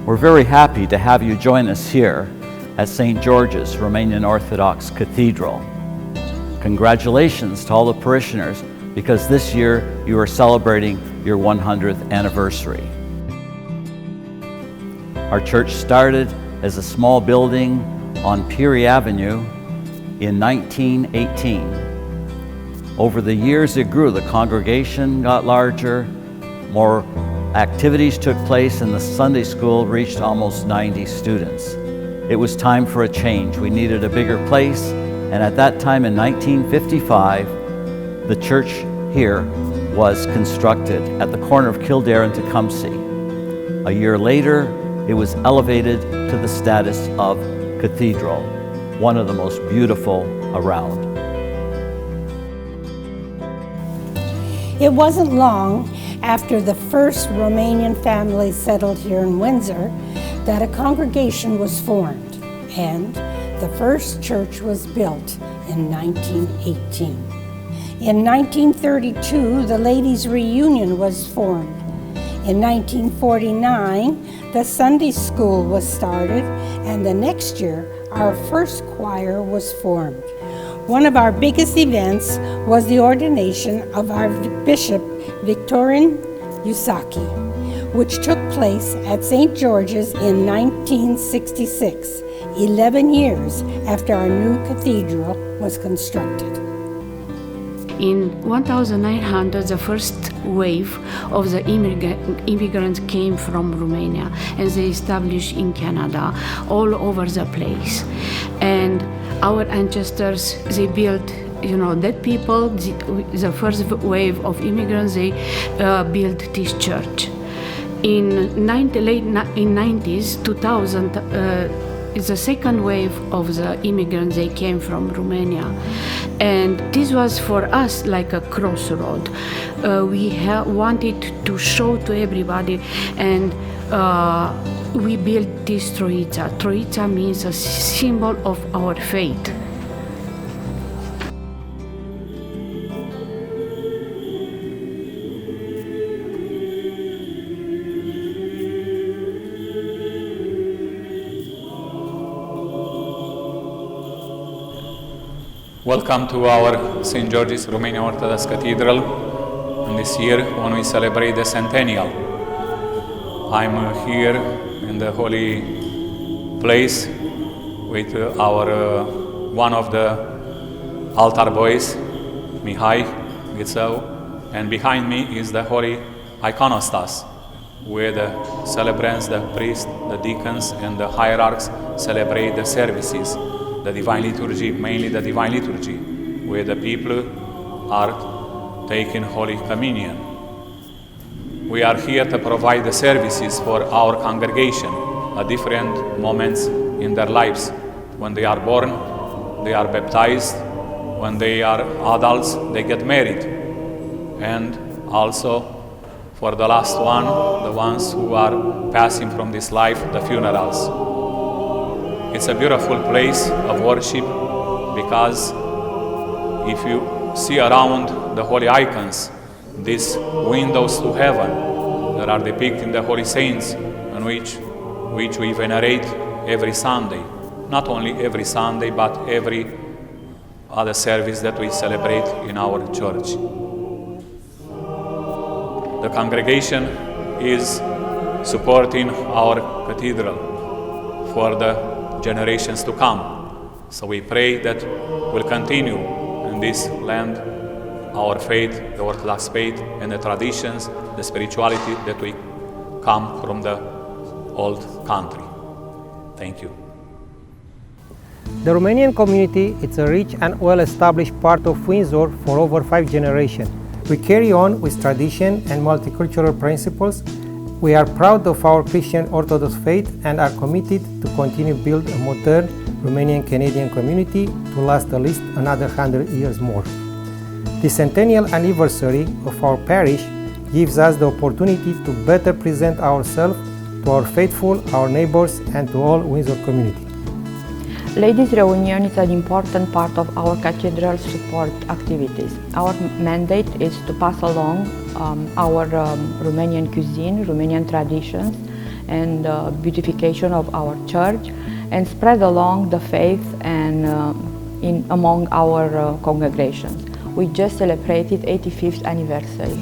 We're very happy to have you join us here at St. George's Romanian Orthodox Cathedral. Congratulations to all the parishioners, because this year you are celebrating your 100th anniversary. Our church started as a small building on Peary Avenue in 1918. Over the years it grew. The congregation got larger, more activities took place, and the Sunday school reached almost 90 students. It was time for a change. We needed a bigger place, and at that time in 1955, the church here was constructed at the corner of Kildare and Tecumseh. A year later, it was elevated to the status of cathedral, one of the most beautiful around. It wasn't long after the first Romanian family settled here in Windsor that a congregation was formed, and the first church was built in 1918. In 1932, the Ladies' Reunion was formed. In 1949, the Sunday school was started, and the next year, our first choir was formed. One of our biggest events was the ordination of our Bishop Victorin Usaki, which took place at St. George's in 1966, 11 years after our new cathedral was constructed. In 1900, the first wave of the immigrants came from Romania, and they established in Canada, all over the place. And our ancestors, they built, that people, the first wave of immigrants, they built this church. In 90s, 2000, the second wave of the immigrants, they came from Romania. And this was for us like a crossroad. We wanted to show to everybody, and we built this Troița. Troița means a symbol of our faith. Welcome to our St. George's Romanian Orthodox Cathedral, and this year when we celebrate the centennial. I'm here in the holy place with our one of the altar boys, Mihai Ghițău, and behind me is the holy iconostas, where the celebrants, the priests, the deacons, and the hierarchs celebrate the services. The Divine Liturgy, mainly the Divine Liturgy, where the people are taking Holy Communion. We are here to provide the services for our congregation at different moments in their lives. When they are born, they are baptized. When they are adults, they get married. And also for the last one, the ones who are passing from this life, the funerals. It's a beautiful place of worship, because if you see around the holy icons, these windows to heaven that are depicting the holy saints, on which we venerate every Sunday. Not only every Sunday, but every other service that we celebrate in our church. The congregation is supporting our cathedral for the generations to come. So we pray that we'll continue in this land our faith, the Orthodox faith, and the traditions, the spirituality that we come from the old country. Thank you. The Romanian community is a rich and well-established part of Windsor for over 5 generations. We carry on with tradition and multicultural principles. We are proud of our Christian Orthodox faith and are committed to continue to build a modern Romanian-Canadian community to last at least another 100 years more. The centennial anniversary of our parish gives us the opportunity to better present ourselves to our faithful, our neighbors, and to all Windsor community. Ladies' Reunion is an important part of our cathedral support activities. Our mandate is to pass along our Romanian cuisine, Romanian traditions, and beautification of our church, and spread along the faith and among our congregations. We just celebrated 85th anniversary.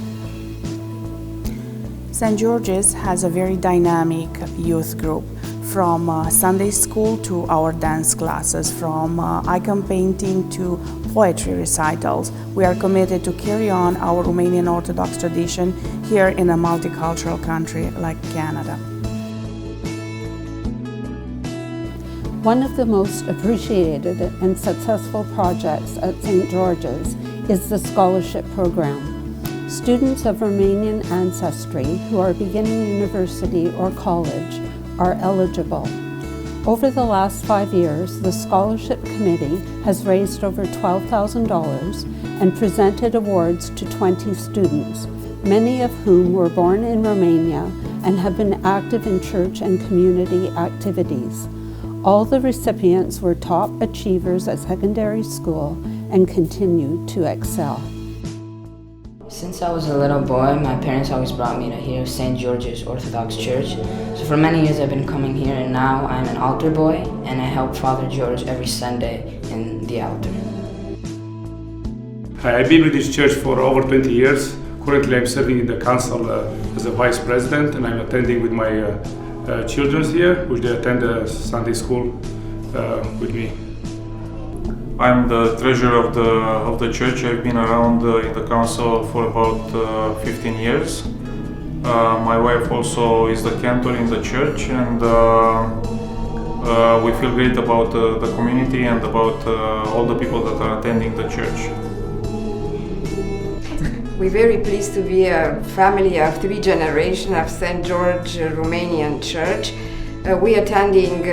St. George's has a very dynamic youth group, from Sunday school to our dance classes, from icon painting to poetry recitals. We are committed to carry on our Romanian Orthodox tradition here in a multicultural country like Canada. One of the most appreciated and successful projects at St. George's is the scholarship program. Students of Romanian ancestry who are beginning university or college are eligible. Over the last 5 years, the Scholarship Committee has raised over $12,000 and presented awards to 20 students, many of whom were born in Romania and have been active in church and community activities. All the recipients were top achievers at secondary school and continue to excel. Since I was a little boy, my parents always brought me to here, St. George's Orthodox Church. So for many years I've been coming here, and now I'm an altar boy and I help Father George every Sunday in the altar. I've been with this church for over 20 years. Currently I'm serving in the council as a vice president, and I'm attending with my children here, which they attend Sunday school with me. I'm the treasurer of the church. I've been around in the council for about 15 years. My wife also is the cantor in the church, and we feel great about the community and about all the people that are attending the church. We're very pleased to be a family of 3 generations of St. George Romanian Church. We're attending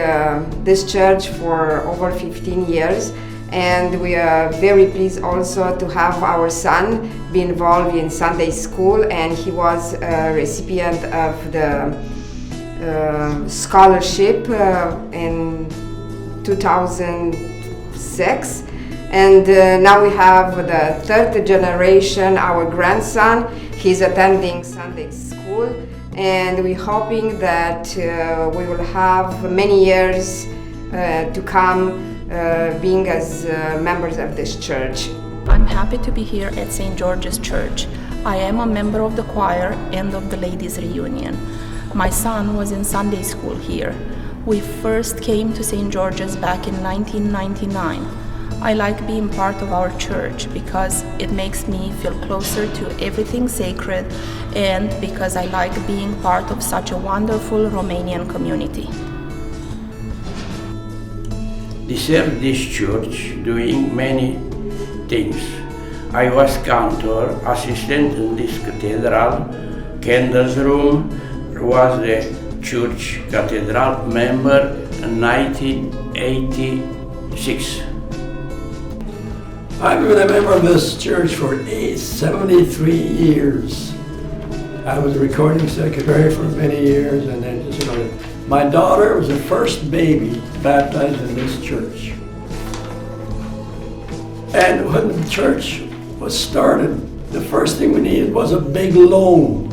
this church for over 15 years. And we are very pleased also to have our son be involved in Sunday school, and he was a recipient of the scholarship in 2006. And now we have the 3rd generation, our grandson. He's attending Sunday school, and we're hoping that we will have many years to come being as members of this church. I'm happy to be here at St. George's Church. I am a member of the choir and of the Ladies' Reunion. My son was in Sunday school here. We first came to St. George's back in 1999. I like being part of our church because it makes me feel closer to everything sacred, and because I like being part of such a wonderful Romanian community. I served this church doing many things. I was cantor, assistant in this cathedral, candles room, was the church cathedral member in 1986. I've been a member of this church for 73 years. I was a recording secretary for many years, and then my daughter was the first baby baptized in this church. And when the church was started, the first thing we needed was a big loan.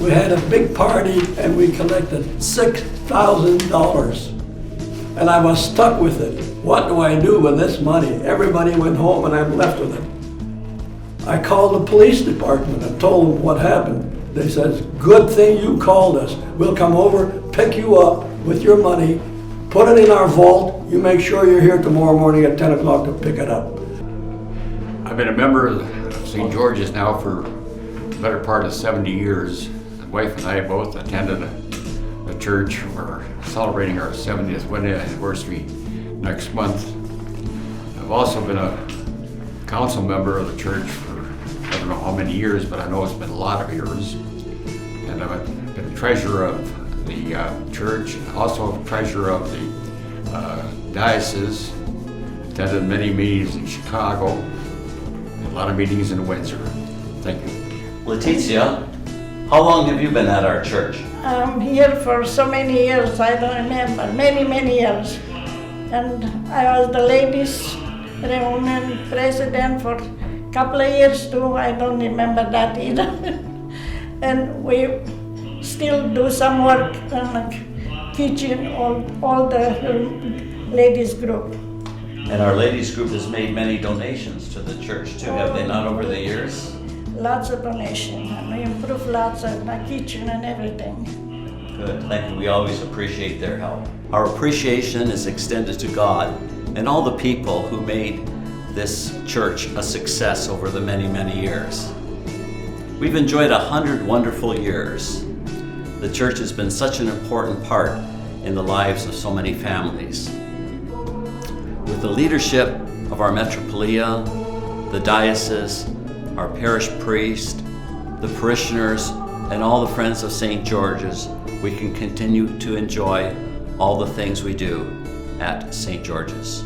We had a big party and we collected $6,000. And I was stuck with it. What do I do with this money? Everybody went home and I'm left with it. I called the police department and told them what happened. They said, good thing you called us. We'll come over, pick you up with your money, put it in our vault. You make sure you're here tomorrow morning at 10 o'clock to pick it up. I've been a member of St. George's now for the better part of 70 years. My wife and I both attended a church. We're celebrating our 70th wedding anniversary next month. I've also been a council member of the church for I don't know how many years, but I know it's been a lot of years. And I've been treasurer of the church, also treasurer of the diocese, attended many meetings in Chicago, a lot of meetings in Windsor. Thank you. Leticia, how long have you been at our church? I'm here for so many years, I don't remember, many years. And I was the Ladies' Reunion president for a couple of years too, I don't remember that either. And we still do some work in the kitchen, all the ladies group. And our ladies group has made many donations to the church too, have they not, over the years? Lots of donations, and we improve lots of the kitchen and everything. Good, thank you. We always appreciate their help. Our appreciation is extended to God and all the people who made this church a success over the many, many years. We've enjoyed 100 wonderful years. The church has been such an important part in the lives of so many families. With the leadership of our metropolia, the diocese, our parish priest, the parishioners, and all the friends of St. George's, we can continue to enjoy all the things we do at St. George's.